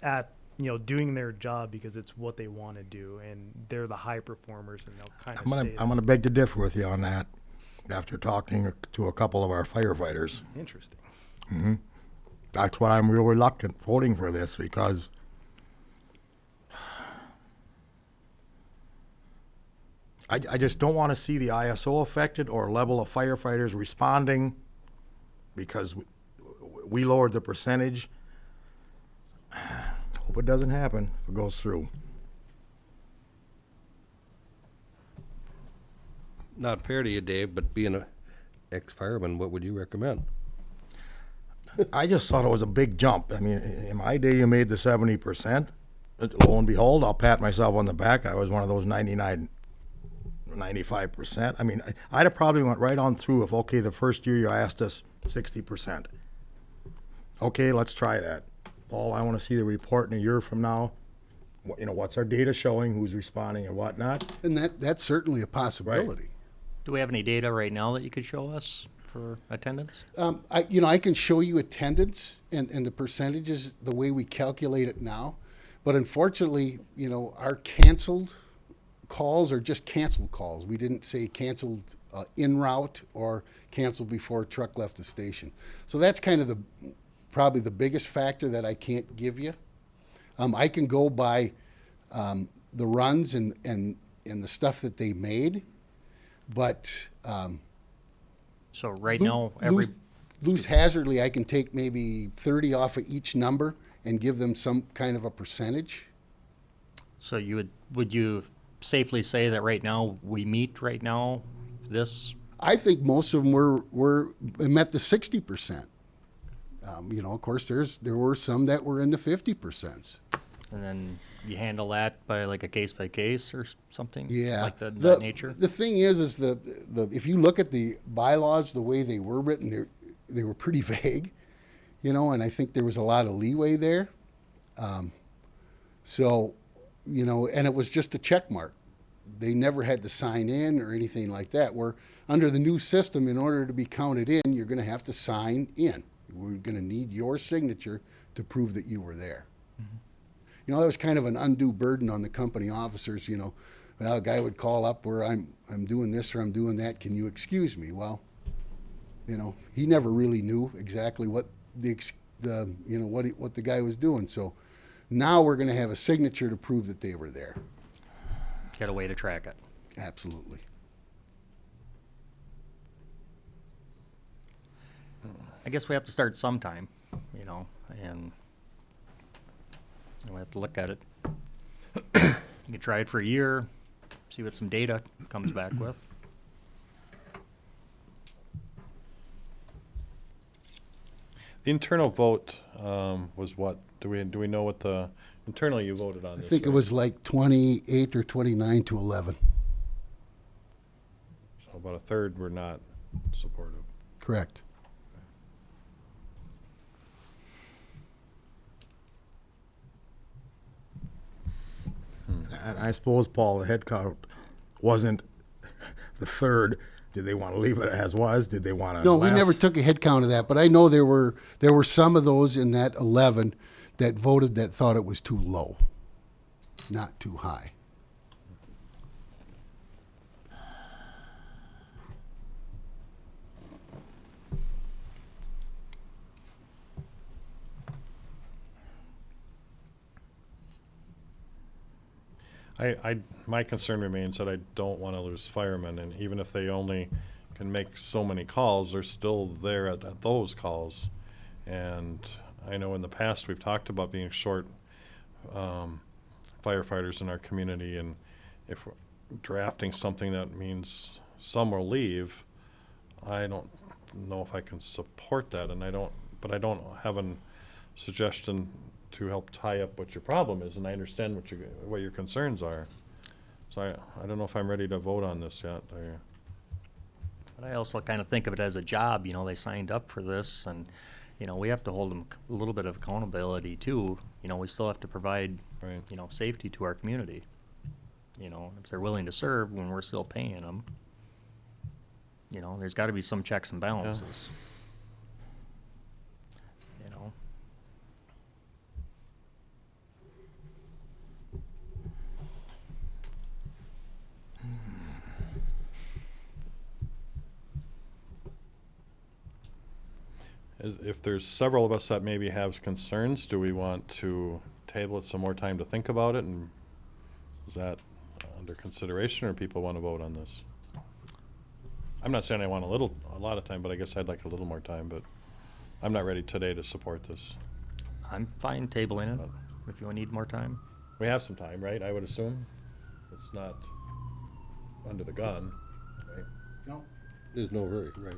at, doing their job because it's what they want to do and they're the high performers and they'll kind of I'm gonna beg to differ with you on that after talking to a couple of our firefighters. Interesting. That's why I'm real reluctant voting for this because I just don't want to see the ISO affected or level of firefighters responding because we lowered the percentage. Hope it doesn't happen if it goes through. Not fair to you, Dave, but being an ex-fireman, what would you recommend? I just thought it was a big jump. I mean, in my day, you made the 70%. Lo and behold, I'll pat myself on the back. I was one of those 99, 95%. I mean, I'd have probably went right on through if, okay, the first year you asked us 60%. Okay, let's try that. Paul, I want to see the report in a year from now. What's our data showing, who's responding and whatnot. And that's certainly a possibility. Do we have any data right now that you could show us for attendance? I can show you attendance and the percentages the way we calculate it now. But unfortunately, our canceled calls are just canceled calls. We didn't say canceled en route or canceled before a truck left the station. So that's kind of probably the biggest factor that I can't give you. I can go by the runs and the stuff that they made, but So right now, every, loose hazardly, I can take maybe 30 off of each number and give them some kind of a percentage. so would you safely say that right now, we meet right now, this, I think most of them were met the 60%. You know, of course, there were some that were in the 50%. and then you handle that by like a case by case or something? Yeah, Like that nature? The thing is the if you look at the bylaws, the way they were written, they were pretty vague, you know, and I think there was a lot of leeway there. So, you know, and it was just a check mark. They never had to sign in or anything like that. Where under the new system, in order to be counted in, you're going to have to sign in. We're going to need your signature to prove that you were there. You know, that was kind of an undue burden on the company officers. You know, well, a guy would call up where I'm doing this or I'm doing that. Can you excuse me? Well, you know, he never really knew exactly what what the guy was doing. So now we're going to have a signature to prove that they were there. Get a way to track it. Absolutely. I guess we have to start sometime, you know, and we have to look at it. You can try it for a year, see what some data comes back with. The internal vote was what? Do we know what the internally you voted on? I this, think it right? was like 28 or 29 to 11. So about a third were not supportive. Correct. And I suppose, Paul, the head count wasn't the third. Did they want to leave it as was? Did they want to? No, we never took a head count of that, but I know there were some of those in that 11 that voted that thought it was too low, not too high. My concern remains that I don't want to lose firemen, and even if they only can make so many calls, they're still there at those calls. And I know in the past we've talked about being short firefighters in our community, and if we're drafting something that means some will leave, I don't know if I can support that, and I don't have a suggestion to help tie up what your problem is, and I understand what your concerns are. So I don't know if I'm ready to vote on this yet. But I also kind of think of it as a job, you know, they signed up for this, and, you know, we have to hold them a little bit of accountability too. You know, we still have to provide, Right. you know, safety to our community. You know, if they're willing to serve when we're still paying them, you know, there's got to be some checks and balances. You know. If there's several of us that maybe have concerns, do we want to table it some more time to think about it? And is that under consideration, or people want to vote on this? I'm not saying I want a lot of time, but I guess I'd like a little more time, but I'm not ready today to support this. I'm fine tabling it if you need more time. We have some time, right? I would assume. It's not under the gun, right? No. There's no hurry, right?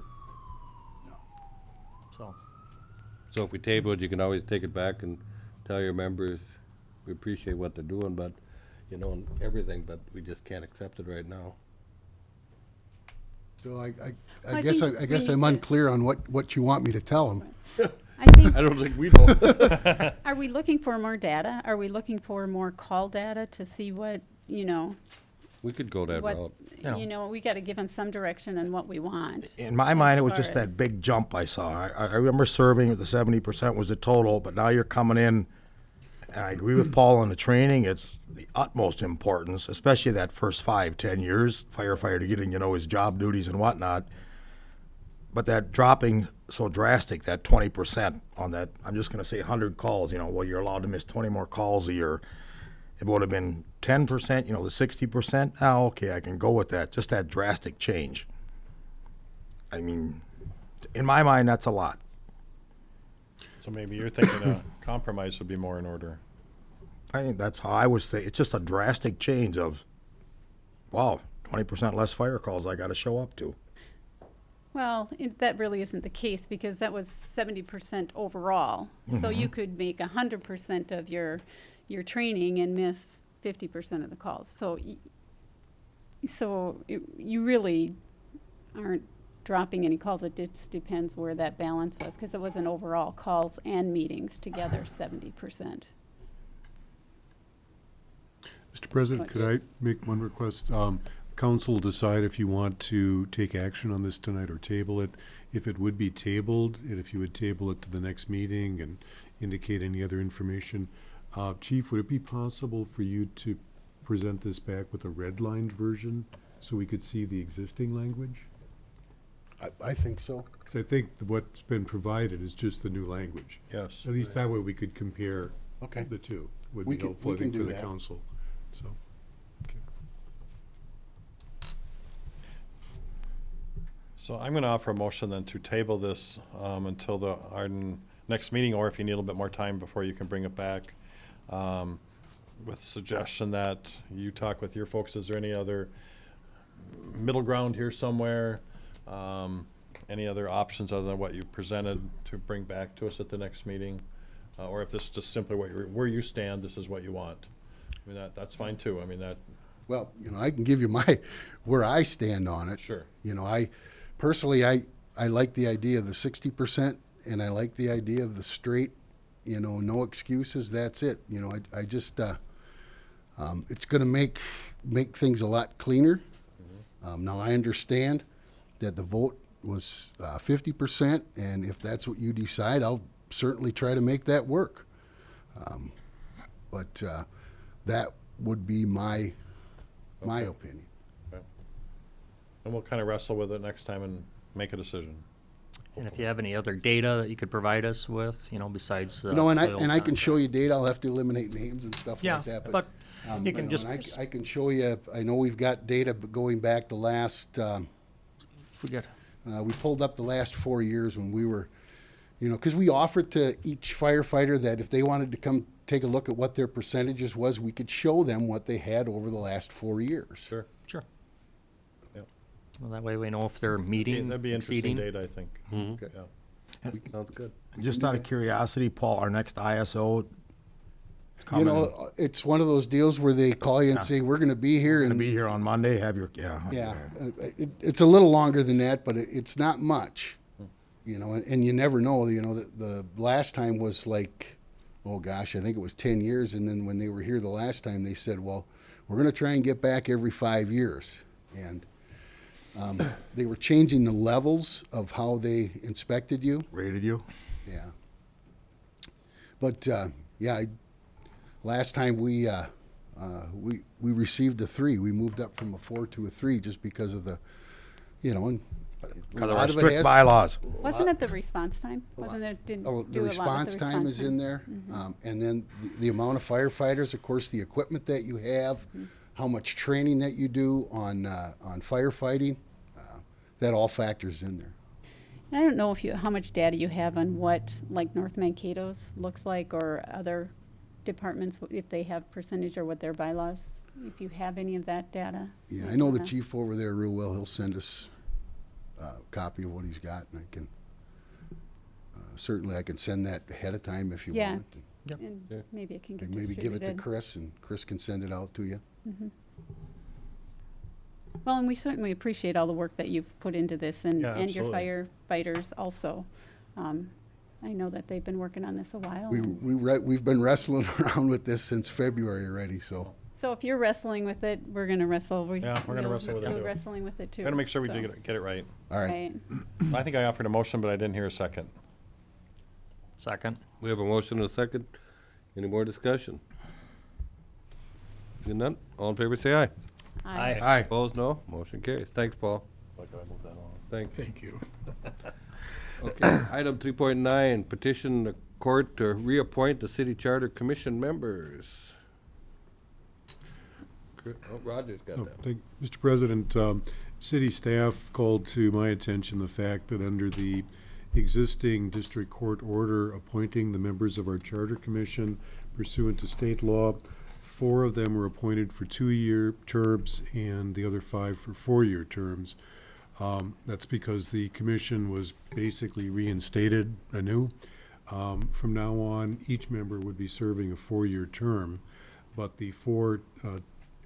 So, if we table it, you can always take it back and tell your members, we appreciate what they're doing, but, you know, and everything, but we just can't accept it right now. So I I guess think we I'm need to- unclear on what you want me to tell them. I think, I don't think we know. are we looking for more data? Are we looking for more call data to see what, you know, We could go that what, route. Yeah. you know, we got to give them some direction on what we want. In my mind, it was As just far that as- big jump I saw. I remember serving with the 70% was the total, but now you're coming in, and I agree with Paul on the training. It's the utmost importance, especially that first 5-10 years, firefighter getting, you know, his job duties and whatnot. But that dropping so drastic, that 20% on that, I'm just gonna say 100 calls, well, you're allowed to miss 20 more calls a year. If it would have been 10%, the 60%, okay, I can go with that. Just that drastic change. I mean, in my mind, that's a lot. So maybe you're thinking a compromise would be more in order. I think that's how I was thinking. It's just a drastic change of, wow, 20% less fire calls I gotta show up to. Well, that really isn't the case because that was 70% overall. So you could make 100% of your training and miss 50% of the calls. So you really aren't dropping any calls. It just depends where that balance was because it was an overall calls and meetings together 70%. Mr. President, could I make one request? Council decide if you want to take action on this tonight or table it. If it would be tabled, and if you would table it to the next meeting and indicate any other information. Chief, would it be possible for you to present this back with a redlined version so we could see the existing language? I think so. Because I think what's been provided is just the new language. Yes. At least that way we could compare Okay. the two. Would We be can- helpful, we I think, can for do the that. council. So, okay. So I'm going to offer a motion then to table this until our next meeting, or if you need a little bit more time before you can bring it back, with the suggestion that you talk with your folks. Is there any other middle ground here somewhere? Any other options other than what you presented to bring back to us at the next meeting? Or if this is just simply where you stand, this is what you want. I mean, that's fine too. I mean, that, Well, I can give you where I stand on it. sure. I personally, I like the idea of the 60%, and I like the idea of the straight, no excuses. That's it. I just, it's going to make things a lot cleaner. Now I understand that the vote was 50%, and if that's what you decide, I'll certainly try to make that work. But that would be my Okay. opinion. And we'll kind of wrestle with it next time and make a decision. And if you have any other data that you could provide us with, besides. And I can show you data. I'll have to eliminate names and stuff Yeah, like that. but you can and just. I can show you. I know we've got data going back the last. Forget. We pulled up the last 4 years when we were, because we offered to each firefighter that if they wanted to come take a look at what their percentages was, we could show them what they had over the last 4 years. Sure. Sure. Yep. Well, that way we know if they're meeting, That'd be interesting exceeding. data, I think. Okay. Yeah. Sounds good. Just out of curiosity, Paul, our next ISO is coming. It's one of those deals where they call you and say, we're going to be here. Gonna And be here on Monday, have your, yeah, it's a little longer than that, but it's not much, and you never know, the last time was like, oh gosh, I think it was 10 years. And then when they were here the last time, they said, well, we're going to try and get back every 5 years. And they were changing the levels of how they inspected you. Rated you? Yeah. But, last time we received a 3. We moved up from a 4 to a 3 just because of the, and Because of our strict bylaws. Wasn't it the response time? Wasn't it, didn't Oh, do the a lot with response time is in there, and then the amount of firefighters, of course, the equipment that you have, how much training that you do on firefighting, that all factors in there. And I don't know how much data you have on what, like North Mankato's looks like, or other departments, if they have percentage or what their bylaws, if you have any of that data. Yeah, I know the chief over there real well. He'll send us a copy of what he's got, and I can, certainly I can send that ahead of time if you Yeah. want. And Yeah. maybe it can get Maybe give it to distributed. Chris, and Chris can send it out to you. Well, and we certainly appreciate all the work that you've put into this, and Yeah, your absolutely. firefighters also. I know that they've been working on this a while. We've been wrestling around with this since February already, so. So if you're wrestling with it, we're gonna wrestle. Yeah, we're gonna wrestle with it We're too. wrestling with it too. Gotta make sure we so, get it right. All right. Right. I think I offered a motion, but I didn't hear a second. Second. We have a motion and a second. Any more discussion? Seeing none, all in favor say aye. Aye. Aye. Opposed, no. Motion carries. Thanks, Paul. Thanks. Thank you. Okay, item 3.9, petition the court to reappoint the city charter commission members. Roger's got Oh, that. Mr. President, city staff called to my attention the fact that under the existing district court order appointing the members of our charter commission pursuant to state law, 4 of them were appointed for 2-year terms and the other 5 for 4-year terms. That's because the commission was basically reinstated anew. From now on, each member would be serving a 4-year term, but the 4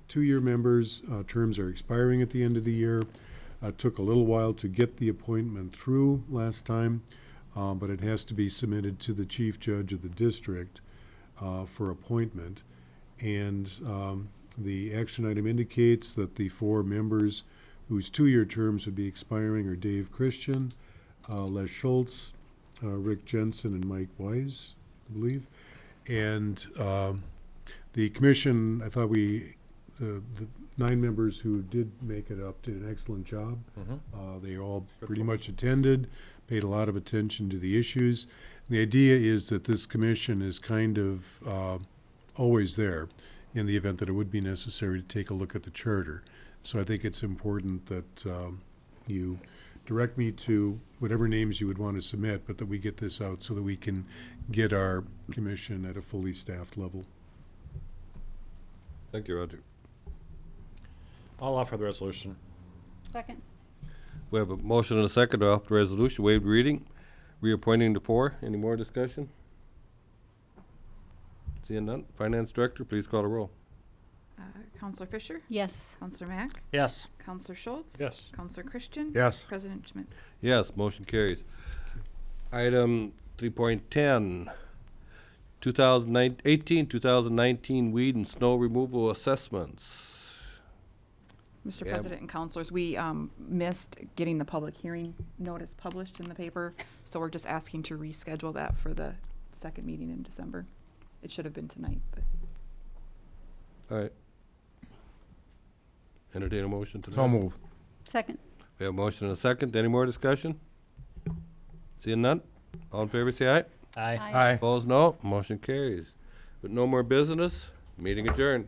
2-year members' terms are expiring at the end of the year. Took a little while to get the appointment through last time, but it has to be submitted to the chief judge of the district for appointment. And the action item indicates that the 4 members whose 2-year terms would be expiring are Dave Christian, Les Schultz, Rick Jensen, and Mike Wise, I believe. And the commission, I thought the 9 members who did make it up did an excellent job. They all pretty much attended, paid a lot of attention to the issues. The idea is that this commission is kind of always there in the event that it would be necessary to take a look at the charter. So I think it's important that you direct me to whatever names you would want to submit, but that we get this out so that we can get our commission at a fully staffed level. Thank you, Roger. I'll offer the resolution. Second. We have a motion and a second to offer the resolution, waived reading, reappointing the 4. Any more discussion? Seeing none. Finance Director, please call the roll. Counselor Fisher? Yes. Counselor Mack? Yes. Counselor Schultz? Yes. Counselor Christian? Yes. President Schmitz? Yes, motion carries. Item 3.10, 2018-2019 weed and snow removal assessments. Mr. Yeah. President and counselors, we missed getting the public hearing notice published in the paper, so we're just asking to reschedule that for the second meeting in December. It should have been tonight, but. All right. Entertain a motion to that. So move. Second. We have a motion and a second. Any more discussion? Seeing none? All in favor, say aye. Aye. Aye. Opposed, no. Motion carries. With no more business, meeting adjourned.